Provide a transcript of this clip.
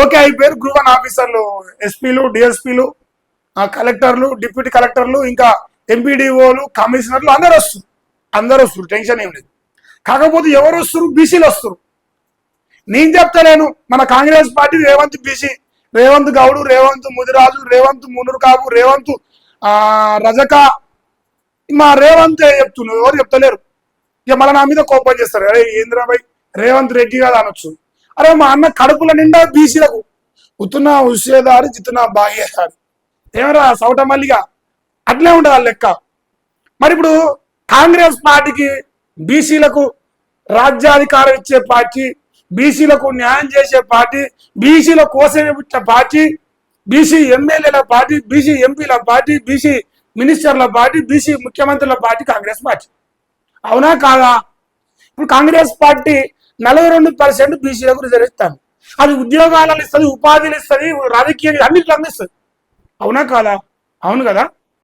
Okay అయిపోయారు. Group 1 ఆఫీసర్లు, ఎస్పీలు, డిఎస్పీలు, కలెక్టర్లు, డిప్యూటీ కలెక్టర్లు, ఇంకా ఎంపీడీఓలు, కమిషనర్లు అందరూ వస్తారు. టెన్షన్ ఏం లేదు. కాకపోతే ఎవరు వస్తారు? బీసీలు వస్తారు. నేను చెప్తలేను, మన కాంగ్రెస్ పార్టీ రేవంత్ బీసీ, రేవంత్ గౌడు, రేవంత్ ముదిరాజు, రేవంత్ మునురుకాబు, రేవంత్ రజక, మా రేవంత్ చెప్తున్నారు, ఎవరు చెప్తలేరు. ఇక మళ్ళీ నా మీద కోపం చేస్తారు. అరే ఏంద్రాబాయ్ రేవంత్ రెడ్డి కదా అనొచ్చు. అరే మా అన్న కడుపుల నిండా బీసీలకు ఉత్తున్న హుస్సేదారు జిత్తున బాగేదారు ఏమరా సౌట మల్లిగా అట్లే ఉంటుంది లెక్క. మరి ఇప్పుడు కాంగ్రెస్ పార్టీకి బీసీలకు రాజ్యాధికారం ఇచ్చే పార్టీ, బీసీలకు న్యాయం చేసే పార్టీ, బీసీల కోసమే పుట్టిన పార్టీ, బీసీ ఎమ్మెల్యేల పార్టీ, బీసీ ఎంపీల పార్టీ, బీసీ మినిస్టర్ల పార్టీ, బీసీ ముఖ్యమంత్రుల పార్టీ కాంగ్రెస్ పార్టీ. అవునా కాదా? ఇప్పుడు కాంగ్రెస్ పార్టీ 42% బీసీలకు రిజర్వ్ ఇస్తాను. అది ఉద్యోగాలను ఇస్తుంది, ఉపాధిలు ఇస్తుంది, రాజకీయ అన్నింటిలో అందిస్తుంది. అవునా కాదా? అవును కదా.